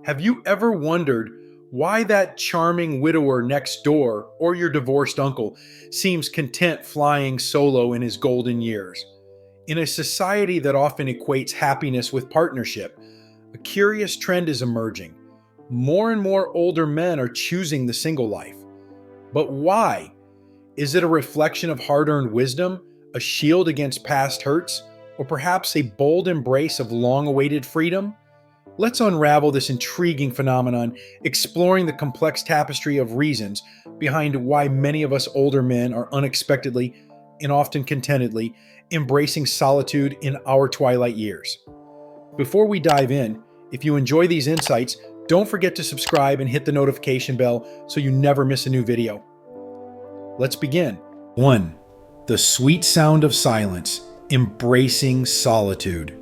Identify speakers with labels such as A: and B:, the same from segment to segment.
A: Have you ever wondered why that charming widower next door or your divorced uncle seems content flying solo in his golden years? In a society that often equates happiness with partnership, a curious trend is emerging. More and more older men are choosing the single life. But why? Is it a reflection of hard-earned wisdom, a shield against past hurts, or perhaps a bold embrace of long-awaited freedom? Let's unravel this intriguing phenomenon, exploring the complex tapestry of reasons behind why many of us older men are unexpectedly and often contentedly embracing solitude in our twilight years. Before we dive in, if you enjoy these insights, don't forget to subscribe and hit the notification bell so you never miss a new video. Let's begin. 1. The sweet sound of silence, embracing solitude.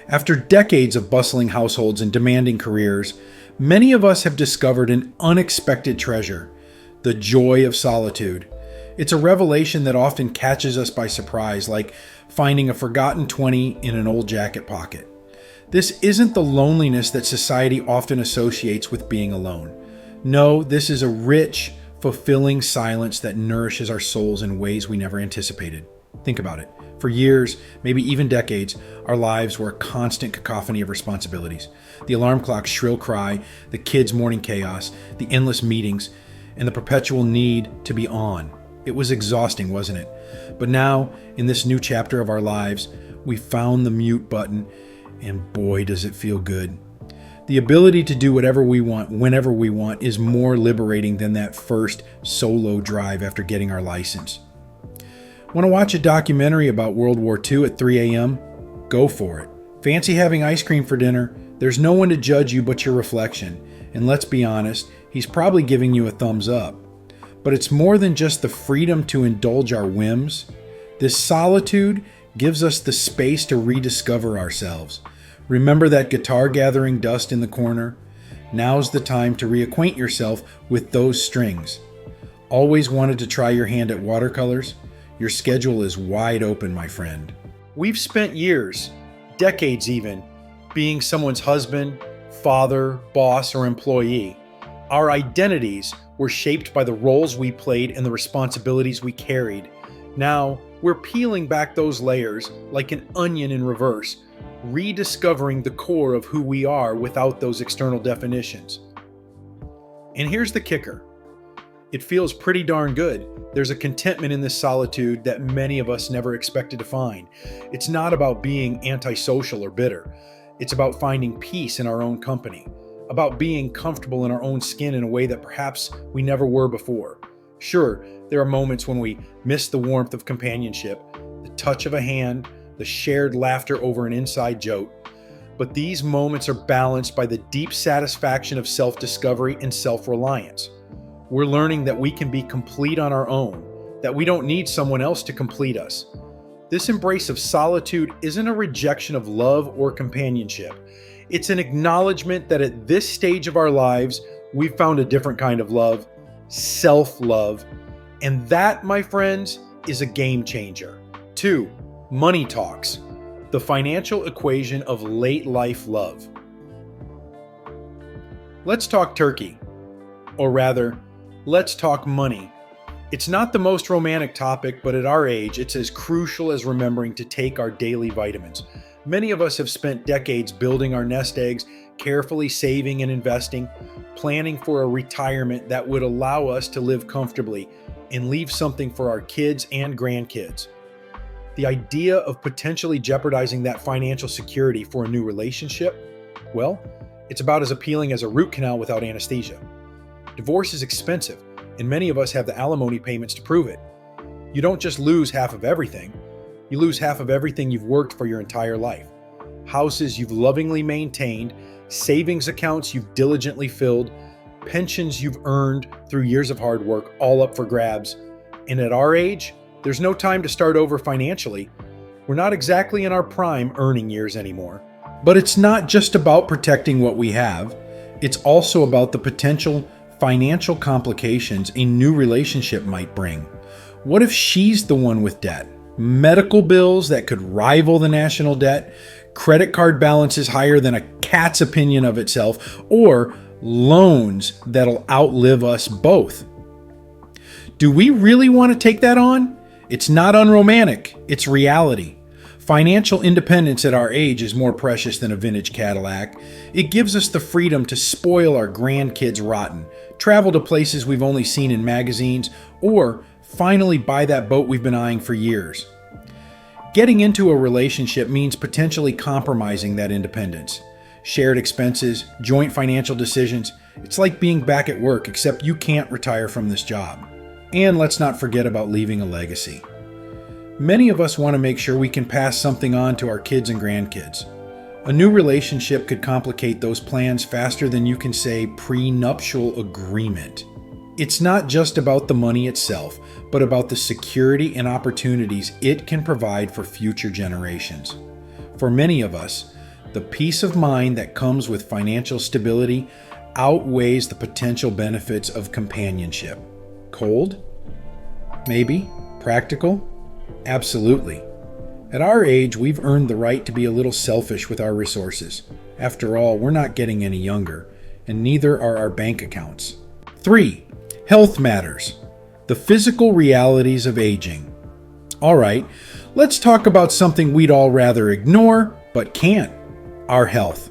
A: After decades of bustling households and demanding careers, many of us have discovered an unexpected treasure, the joy of solitude. It's a revelation that often catches us by surprise, like finding a forgotten 20 in an old jacket pocket. This isn't the loneliness that society often associates with being alone. No, this is a rich, fulfilling silence that nourishes our souls in ways we never anticipated. Think about it. For years, maybe even decades, our lives were a constant cacophony of responsibilities. The alarm clock's shrill cry, the kids' morning chaos, the endless meetings, and the perpetual need to be on. It was exhausting, wasn't it? But now, in this new chapter of our lives, we found the mute button, and boy, does it feel good. The ability to do whatever we want, whenever we want, is more liberating than that first solo drive after getting our license. Want to watch a documentary about World War II at 3 a.m.? Go for it. Fancy having ice cream for dinner? There's no one to judge you but your reflection. And let's be honest, he's probably giving you a thumbs up. But it's more than just the freedom to indulge our whims. This solitude gives us the space to rediscover ourselves. Remember that guitar gathering dust in the corner? Now's the time to reacquaint yourself with those strings. Always wanted to try your hand at watercolors? Your schedule is wide open, my friend. We've spent years, decades even, being someone's husband, father, boss, or employee. Our identities were shaped by the roles we played and the responsibilities we carried. Now, we're peeling back those layers like an onion in reverse, rediscovering the core of who we are without those external definitions. And here's the kicker. It feels pretty darn good. There's a contentment in this solitude that many of us never expected to find. It's not about being antisocial or bitter. It's about finding peace in our own company, about being comfortable in our own skin in a way that perhaps we never were before. Sure, there are moments when we miss the warmth of companionship, the touch of a hand, the shared laughter over an inside joke. But these moments are balanced by the deep satisfaction of self-discovery and self-reliance. We're learning that we can be complete on our own, that we don't need someone else to complete us. This embrace of solitude isn't a rejection of love or companionship. It's an acknowledgement that at this stage of our lives, we've found a different kind of love, self-love, and that, my friends, is a game changer. 2. Money talks, the financial equation of late life love. Let's talk turkey, or rather, let's talk money. It's not the most romantic topic, but at our age, it's as crucial as remembering to take our daily vitamins. Many of us have spent decades building our nest eggs, carefully saving and investing, planning for a retirement that would allow us to live comfortably and leave something for our kids and grandkids. The idea of potentially jeopardizing that financial security for a new relationship, well, it's about as appealing as a root canal without anesthesia. Divorce is expensive, and many of us have the alimony payments to prove it. You don't just lose half of everything, you lose half of everything you've worked for your entire life. Houses you've lovingly maintained, savings accounts you've diligently filled, pensions you've earned through years of hard work, all up for grabs. And at our age, there's no time to start over financially. We're not exactly in our prime earning years anymore. But it's not just about protecting what we have. It's also about the potential financial complications a new relationship might bring. What if she's the one with debt? Medical bills that could rival the national debt, credit card balances higher than a cat's opinion of itself, or loans that'll outlive us both. Do we really want to take that on? It's not unromantic, it's reality. Financial independence at our age is more precious than a vintage Cadillac. It gives us the freedom to spoil our grandkids rotten, travel to places we've only seen in magazines, or finally buy that boat we've been eyeing for years. Getting into a relationship means potentially compromising that independence. Shared expenses, joint financial decisions. It's like being back at work, except you can't retire from this job. And let's not forget about leaving a legacy. Many of us want to make sure we can pass something on to our kids and grandkids. A new relationship could complicate those plans faster than you can say prenuptial agreement. It's not just about the money itself, but about the security and opportunities it can provide for future generations. For many of us, the peace of mind that comes with financial stability outweighs the potential benefits of companionship. Cold? Maybe. Practical? Absolutely. At our age, we've earned the right to be a little selfish with our resources. After all, we're not getting any younger, and neither are our bank accounts. 3. Health matters. The physical realities of aging. All right, let's talk about something we'd all rather ignore, but can't. Our health.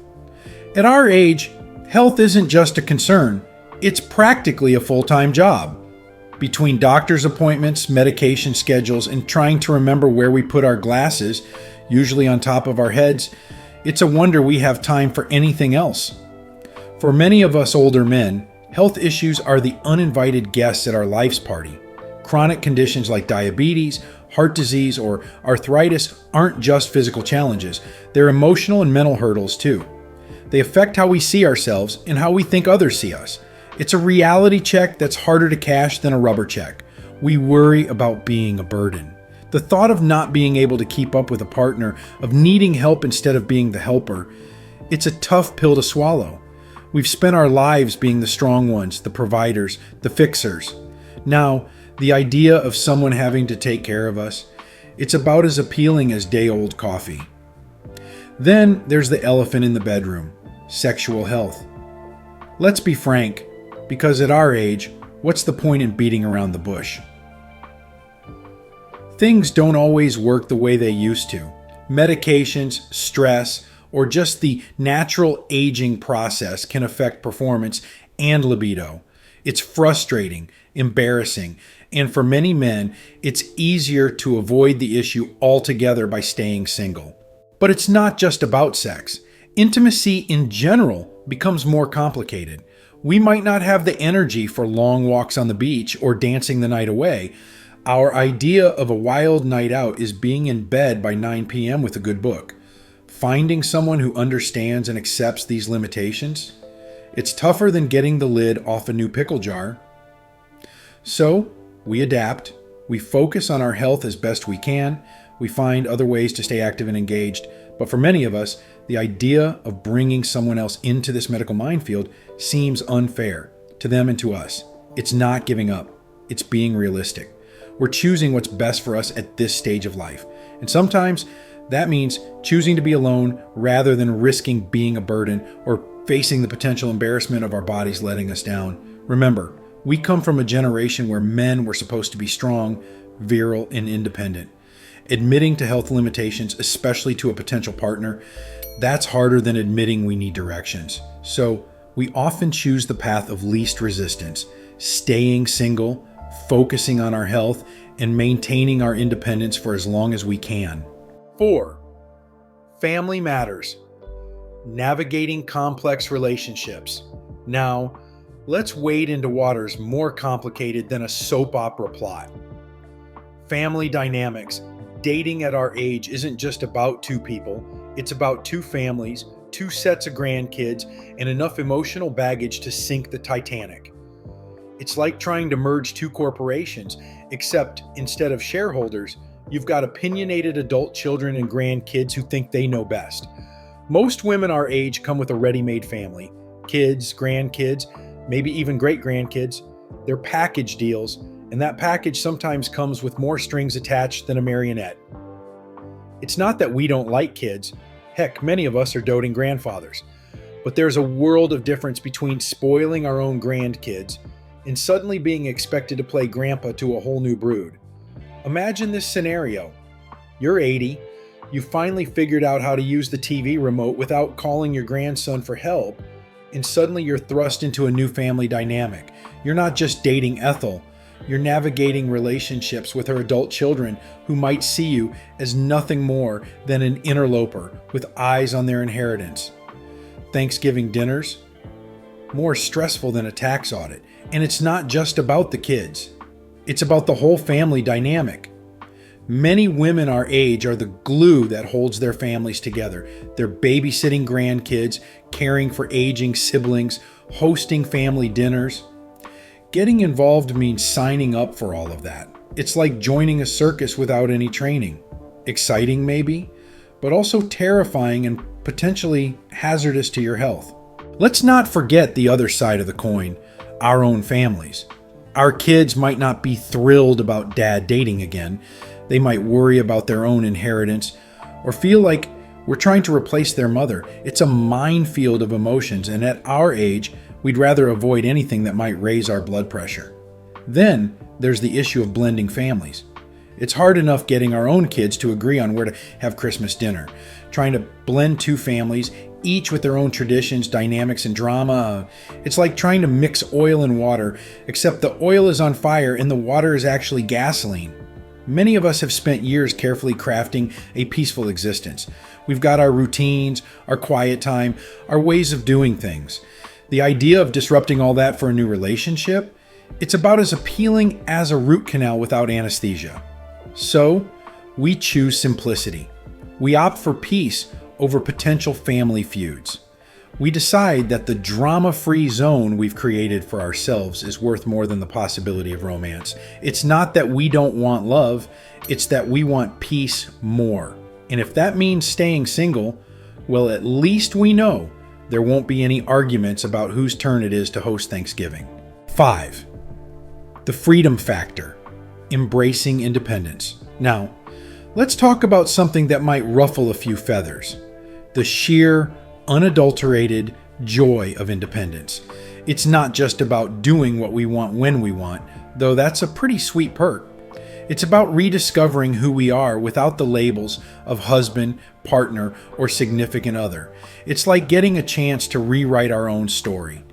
A: At our age, health isn't just a concern, it's practically a full-time job. Between doctor's appointments, medication schedules, and trying to remember where we put our glasses, usually on top of our heads, it's a wonder we have time for anything else. For many of us older men, health issues are the uninvited guests at our life's party. Chronic conditions like diabetes, heart disease, or arthritis aren't just physical challenges, they're emotional and mental hurdles too. They affect how we see ourselves and how we think others see us. It's a reality check that's harder to cash than a rubber check. We worry about being a burden. The thought of not being able to keep up with a partner, of needing help instead of being the helper, it's a tough pill to swallow. We've spent our lives being the strong ones, the providers, the fixers. Now, the idea of someone having to take care of us, it's about as appealing as day-old coffee. Then there's the elephant in the bedroom, sexual health. Let's be frank, because at our age, what's the point in beating around the bush? Things don't always work the way they used to. Medications, stress, or just the natural aging process can affect performance and libido. It's frustrating, embarrassing, and for many men, it's easier to avoid the issue altogether by staying single. But it's not just about sex. Intimacy in general becomes more complicated. We might not have the energy for long walks on the beach or dancing the night away. Our idea of a wild night out is being in bed by 9 p.m. with a good book. Finding someone who understands and accepts these limitations, it's tougher than getting the lid off a new pickle jar. So, we adapt. We focus on our health as best we can. We find other ways to stay active and engaged. But for many of us, the idea of bringing someone else into this medical minefield seems unfair to them and to us. It's not giving up. It's being realistic. We're choosing what's best for us at this stage of life. And sometimes that means choosing to be alone rather than risking being a burden or facing the potential embarrassment of our bodies letting us down. Remember, we come from a generation where men were supposed to be strong, virile, and independent. Admitting to health limitations, especially to a potential partner, that's harder than admitting we need directions. So we often choose the path of least resistance, staying single, focusing on our health, and maintaining our independence for as long as we can. 4. Family matters. Navigating complex relationships. Now, let's wade into waters more complicated than a soap opera plot. Family dynamics. Dating at our age isn't just about two people, it's about two families, two sets of grandkids, and enough emotional baggage to sink the Titanic. It's like trying to merge two corporations, except instead of shareholders, you've got opinionated adult children and grandkids who think they know best. Most women our age come with a ready-made family. Kids, grandkids, maybe even great-grandkids. They're package deals, and that package sometimes comes with more strings attached than a marionette. It's not that we don't like kids. Heck, many of us are doting grandfathers. But there's a world of difference between spoiling our own grandkids and suddenly being expected to play grandpa to a whole new brood. Imagine this scenario. You're 80, you finally figured out how to use the TV remote without calling your grandson for help, and suddenly you're thrust into a new family dynamic. You're not just dating Ethel, you're navigating relationships with her adult children who might see you as nothing more than an interloper with eyes on their inheritance. Thanksgiving dinners, more stressful than a tax audit. And it's not just about the kids. It's about the whole family dynamic. Many women our age are the glue that holds their families together. They're babysitting grandkids, caring for aging siblings, hosting family dinners. Getting involved means signing up for all of that. It's like joining a circus without any training. Exciting maybe, but also terrifying and potentially hazardous to your health. Let's not forget the other side of the coin, our own families. Our kids might not be thrilled about dad dating again. They might worry about their own inheritance or feel like we're trying to replace their mother. It's a minefield of emotions, and at our age, we'd rather avoid anything that might raise our blood pressure. Then there's the issue of blending families. It's hard enough getting our own kids to agree on where to have Christmas dinner. Trying to blend two families, each with their own traditions, dynamics, and drama. It's like trying to mix oil and water, except the oil is on fire and the water is actually gasoline. Many of us have spent years carefully crafting a peaceful existence. We've got our routines, our quiet time, our ways of doing things. The idea of disrupting all that for a new relationship, it's about as appealing as a root canal without anesthesia. So, we choose simplicity. We opt for peace over potential family feuds. We decide that the drama-free zone we've created for ourselves is worth more than the possibility of romance. It's not that we don't want love, it's that we want peace more. And if that means staying single, well, at least we know there won't be any arguments about whose turn it is to host Thanksgiving. 5. The freedom factor. Embracing independence. Now, let's talk about something that might ruffle a few feathers. The sheer, unadulterated joy of independence. It's not just about doing what we want when we want, though that's a pretty sweet perk. It's about rediscovering who we are without the labels of husband, partner, or significant other. It's like getting a chance to rewrite our own story.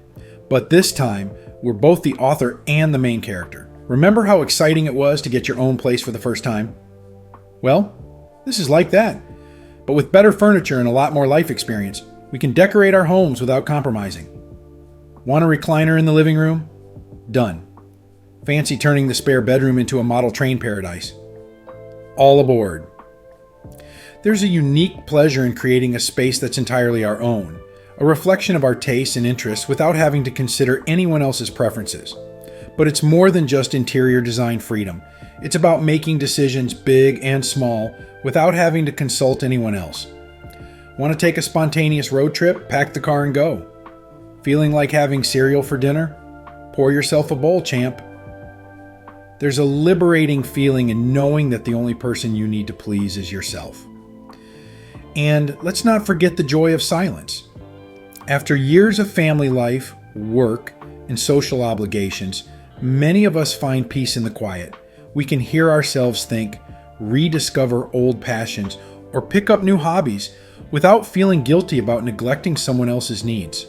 A: But this time, we're both the author and the main character. Remember how exciting it was to get your own place for the first time? Well, this is like that. But with better furniture and a lot more life experience, we can decorate our homes without compromising. Want a recliner in the living room? Done. Fancy turning the spare bedroom into a model train paradise? All aboard. There's a unique pleasure in creating a space that's entirely our own, a reflection of our tastes and interests without having to consider anyone else's preferences. But it's more than just interior design freedom. It's about making decisions big and small without having to consult anyone else. Want to take a spontaneous road trip? Pack the car and go. Feeling like having cereal for dinner? Pour yourself a bowl, champ. There's a liberating feeling in knowing that the only person you need to please is yourself. And let's not forget the joy of silence. After years of family life, work, and social obligations, many of us find peace in the quiet. We can hear ourselves think, rediscover old passions, or pick up new hobbies without feeling guilty about neglecting someone else's needs.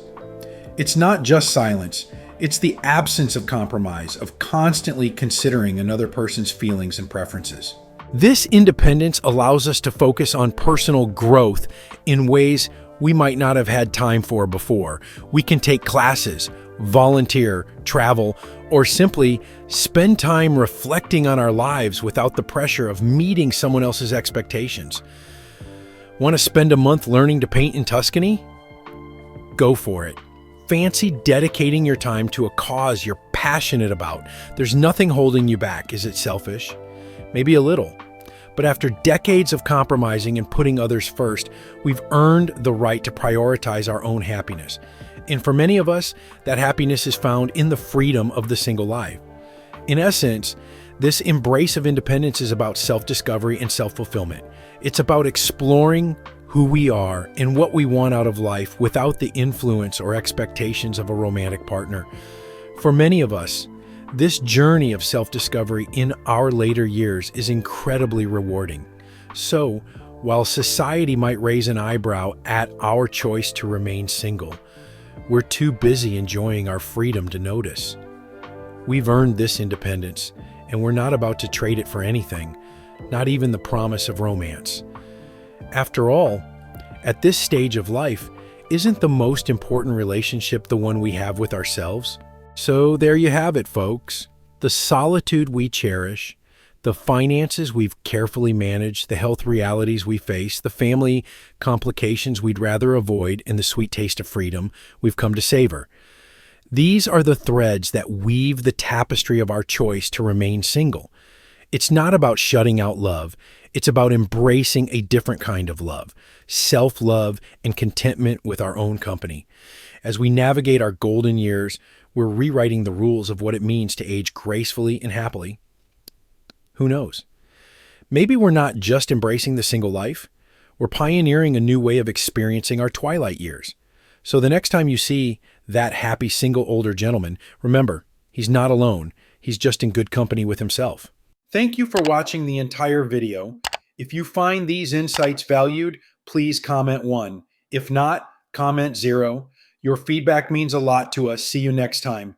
A: It's not just silence. It's the absence of compromise, of constantly considering another person's feelings and preferences. This independence allows us to focus on personal growth in ways we might not have had time for before. We can take classes, volunteer, travel, or simply spend time reflecting on our lives without the pressure of meeting someone else's expectations. Want to spend a month learning to paint in Tuscany? Go for it. Fancy dedicating your time to a cause you're passionate about. There's nothing holding you back. Is it selfish? Maybe a little. But after decades of compromising and putting others first, we've earned the right to prioritize our own happiness. And for many of us, that happiness is found in the freedom of the single life. In essence, this embrace of independence is about self-discovery and self-fulfillment. It's about exploring who we are, and what we want out of life without the influence or expectations of a romantic partner. For many of us, this journey of self-discovery in our later years is incredibly rewarding. So, while society might raise an eyebrow at our choice to remain single, we're too busy enjoying our freedom to notice. We've earned this independence, and we're not about to trade it for anything, not even the promise of romance. After all, at this stage of life, isn't the most important relationship the one we have with ourselves? So there you have it, folks. The solitude we cherish, the finances we've carefully managed, the health realities we face, the family complications we'd rather avoid, and the sweet taste of freedom we've come to savor. These are the threads that weave the tapestry of our choice to remain single. It's not about shutting out love. It's about embracing a different kind of love, self-love, and contentment with our own company. As we navigate our golden years, we're rewriting the rules of what it means to age gracefully and happily. Who knows? Maybe we're not just embracing the single life, we're pioneering a new way of experiencing our twilight years. So the next time you see that happy single older gentleman, remember, he's not alone. He's just in good company with himself. Thank you for watching the entire video. If you find these insights valued, please comment 1. If not, comment 0. Your feedback means a lot to us. See you next time.